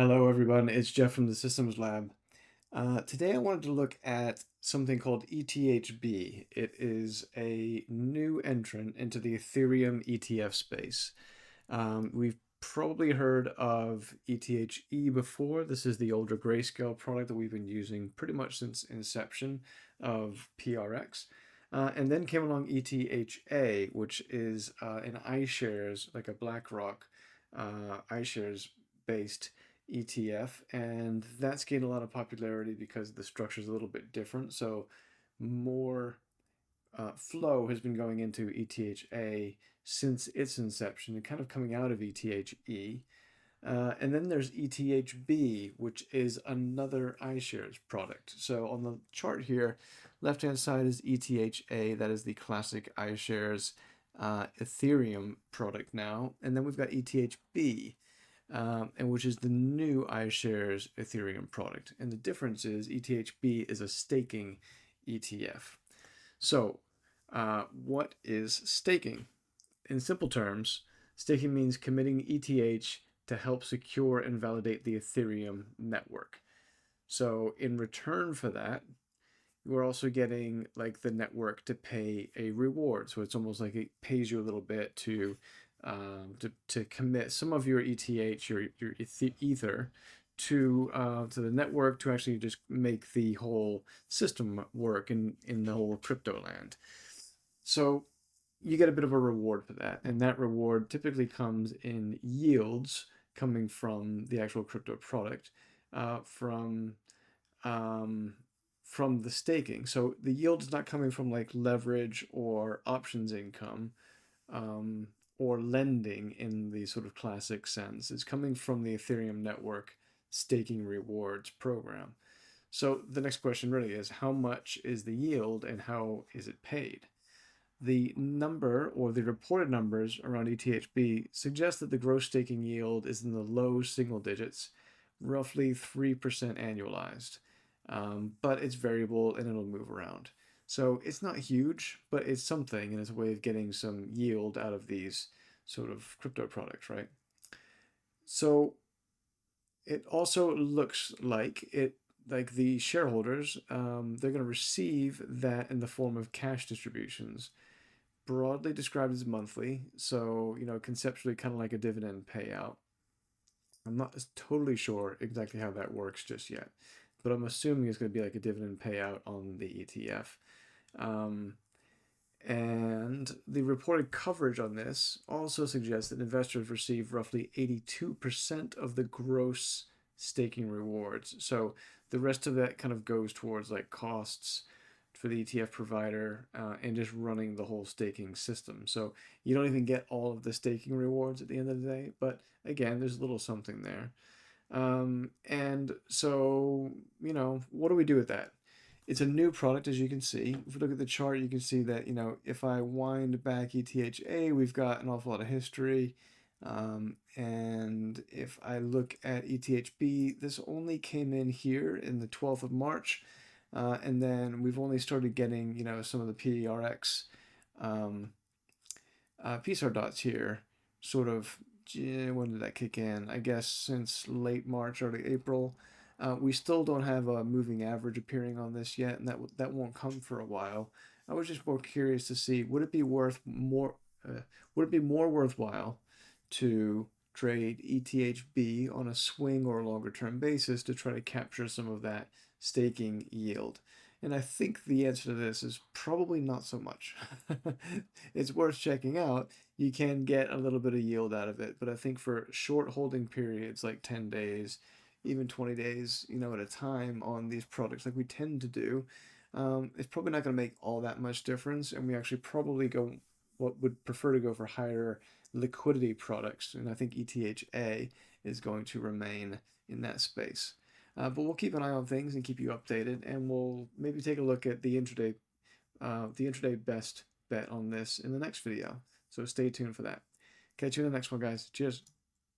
Hello, everyone. It's Jeff from the Systems Lab. Today, I wanted to look at something called ETHB. It is a new entrant into the Ethereum ETF space. We've probably heard of ETHE before. This is the older Grayscale product that we've been using pretty much since inception of PRX. And then came along ETHA, which is an iShares, like a BlackRock iShares based ETF, and that's gained a lot of popularity because the structure is a little bit different. So more flow has been going into ETHA since its inception and kind of coming out of ETHE. And then there's ETHB, which is another iShares product. So on the chart here, left-hand side is ETHA. That is the classic iShares Ethereum product now. And then we've got ETHB, and which is the new iShares Ethereum product. And the difference is ETHB is a staking ETF. So what is staking? In simple terms, staking means committing ETH to help secure and validate the Ethereum network. So in return for that, we're also getting like the network to pay a reward. So it's almost like it pays you a little bit to commit some of your ETH, your Ether, to the network to actually just make the whole system work in the whole crypto land. So you get a bit of a reward for that, and that reward typically comes in yields coming from the actual crypto product, from the staking. So the yield is not coming from like leverage or options income, or lending in the sort of classic sense. It's coming from the Ethereum network staking rewards program. So the next question really is, how much is the yield and how is it paid? The number, or the reported numbers around ETHB, suggest that the gross staking yield is in the low single digits, roughly 3% annualized. But it's variable and it'll move around. So it's not huge, but it's something, and it's a way of getting some yield out of these sort of crypto products, right? So it also looks like the shareholders, they're going to receive that in the form of cash distributions, broadly described as monthly. So, conceptually kind of like a dividend payout. I'm not totally sure exactly how that works just yet, but I'm assuming it's going to be like a dividend payout on the ETF. And the reported coverage on this also suggests that investors receive roughly 82% of the gross staking rewards. So the rest of that kind of goes towards like costs for the ETF provider, and just running the whole staking system. So you don't even get all of the staking rewards at the end of the day, but again, there's a little something there. And so, what do we do with that? It's a new product, as you can see. If we look at the chart, you can see that, if I wind back ETHA, we've got an awful lot of history. And if I look at ETHB, this only came in here in the 12th of March. And then we've only started getting, some of the PRX PSAR dots here, sort of, when did that kick in? I guess since late March, early April. We still don't have a moving average appearing on this yet, and that won't come for a while. I was just more curious to see, would it be more worthwhile to trade ETHB on a swing or longer term basis to try to capture some of that staking yield? And I think the answer to this is probably not so much. It's worth checking out. You can get a little bit of yield out of it, but I think for short holding periods like 10 days, even 20 days, at a time on these products like we tend to do, it's probably not going to make all that much difference. And we actually probably would prefer to go for higher liquidity products. And I think ETHA is going to remain in that space. But we'll keep an eye on things and keep you updated, and we'll maybe take a look at the intraday best bet on this in the next video. So stay tuned for that. Catch you in the next one, guys. Cheers.